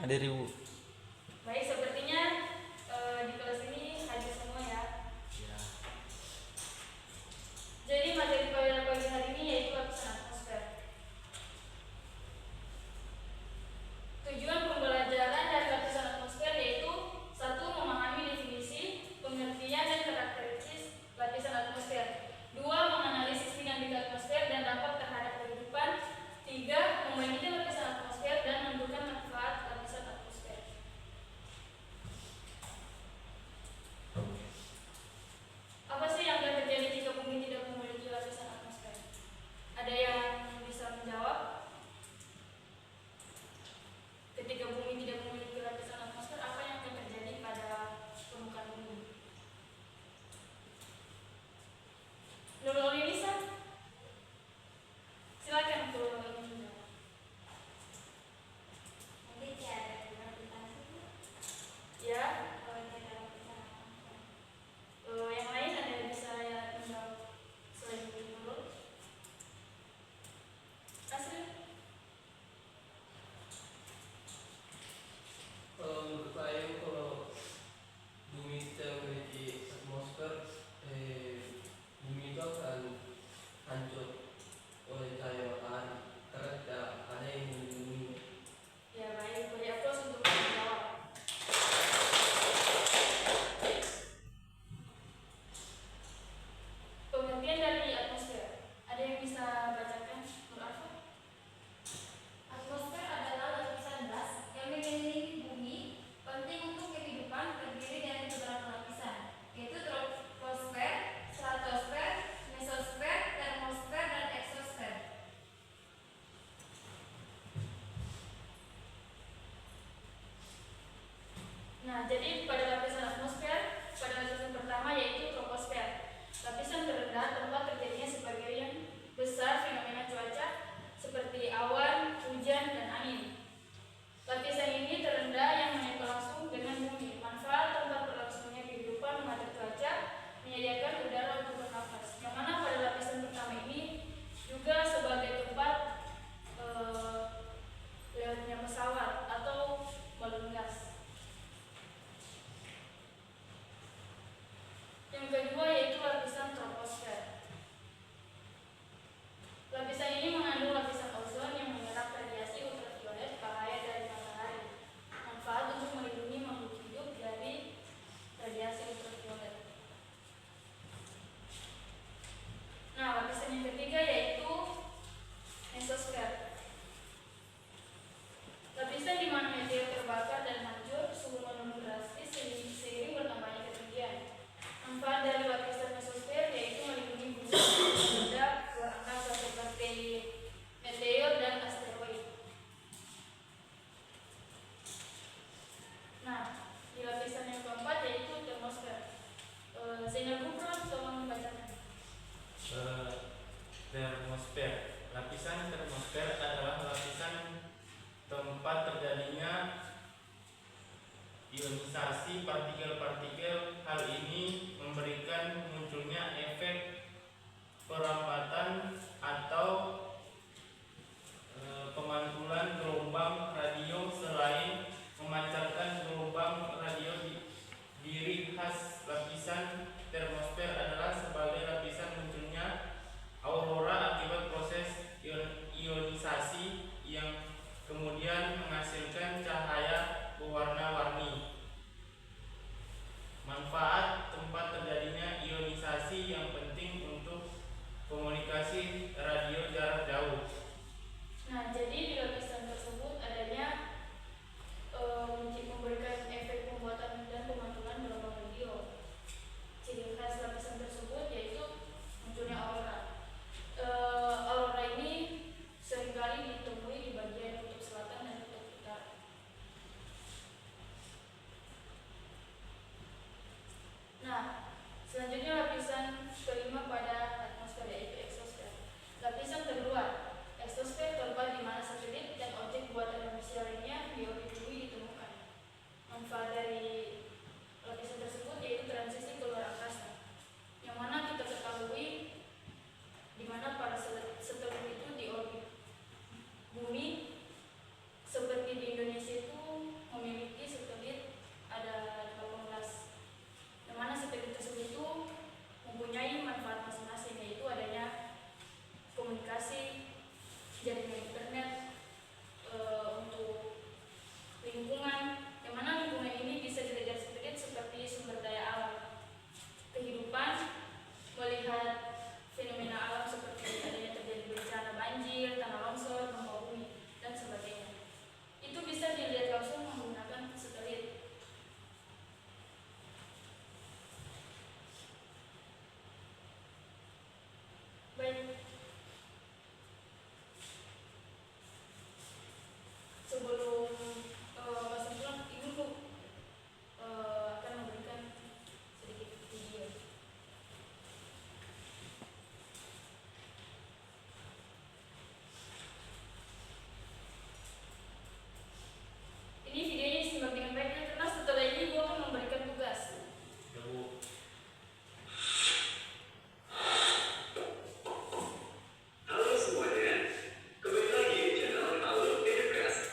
Ada ribu. Baik, sepertinya di kelas ini hadir semua ya. Ya. Jadi materi pada pagi hari ini yaitu lapisan atmosfer. Tujuan pembelajaran dari lapisan atmosfer yaitu: 1. Memahami definisi, pengertian, dan karakteristik lapisan atmosfer. 2. Menganalisis dinamika atmosfer dan dampak terhadap kehidupan. 3. Membagi lapisan atmosfer dan menentukan manfaat lapisan atmosfer. Apa sih yang akan terjadi jika bumi tidak memiliki lapisan atmosfer? Ada yang bisa menjawab? Ketika bumi tidak memiliki lapisan atmosfer, apa yang akan terjadi pada permukaan bumi? Nurul Inisa, silakan Nurul Inisa. Nanti ada gravitasi Ya, kalau tidak lapisan atmosfer. yang lain ada yang bisa menjawab selain Nurul? Asri? Menurut saya kalau bumi tidak memiliki atmosfer, bumi itu akan hancur oleh cahaya matahari karena tidak ada yang melindungi. Ya, baik, beri aplaus untuk menjawab. Pengertian dari atmosfer, ada yang bisa bacakan? Nur Alfa? Atmosfer adalah lapisan gas yang mengelilingi bumi, penting untuk kehidupan, terdiri dari beberapa lapisan, yaitu troposfer, stratosfer, mesosfer, termosfer, dan eksosfer. Nah, jadi pada lapisan atmosfer, pada lapisan pertama yaitu troposfer. Lapisan terendah tempat terjadinya sebagian besar fenomena cuaca seperti awan, hujan, dan angin. Lapisan ini terendah yang menyatu langsung dengan bumi. Manfaat tempat berlangsungnya kehidupan mengatur cuaca, menyediakan udara untuk bernafas. Yang mana pada lapisan pertama ini juga sebagai tempat lewatnya pesawat atau balon gas. Yang kedua yaitu lapisan troposfer. Lapisan ini mengandung lapisan ozon yang menyerap radiasi ultraviolet bahaya dari matahari. Manfaat untuk melindungi makhluk hidup dari radiasi ultraviolet. Nah, lapisan yang ketiga yaitu mesosfer. Lapisan di mana meteor terbakar dan hancur, suhu menurun drastis seiring bertambahnya ketinggian. Manfaat dari lapisan mesosfer yaitu melindungi bumi dari benda luar angkasa seperti meteor dan asteroid. Nah, di lapisan yang keempat yaitu termosfer. Zainal Kubro, tolong membacakan. Termosfer. Lapisan termosfer adalah lapisan tempat terjadinya ionisasi partikel-partikel. Hal ini memberikan munculnya efek perambatan atau pemantulan gelombang radio selain memancarkan gelombang radio. Ciri khas lapisan termosfer adalah sebagai lapisan munculnya aurora akibat proses ionisasi yang kemudian menghasilkan cahaya berwarna-warni. Manfaat tempat terjadinya ionisasi yang penting untuk komunikasi radio jarak jauh. Nah, jadi di lapisan tersebut adanya memberikan efek pembuatan dan pemantulan gelombang radio. Ciri khas lapisan tersebut yaitu munculnya aurora. Aurora ini seringkali ditemui di bagian kutub selatan dan kutub sebelum masuk pulang, ibu akan memberikan sedikit video. Ini videonya disimak dengan baik ya, karena setelah ini ibu akan memberikan tugas. Ya, Bu. Halo semuanya, kembali lagi di channel Halo Edukasi.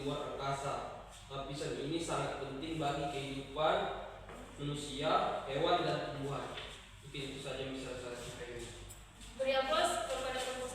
luar angkasa. Lapisan ini sangat penting bagi kehidupan manusia, hewan, dan tumbuhan. Mungkin itu saja yang bisa saya sampaikan. Beri aplaus kepada Prof.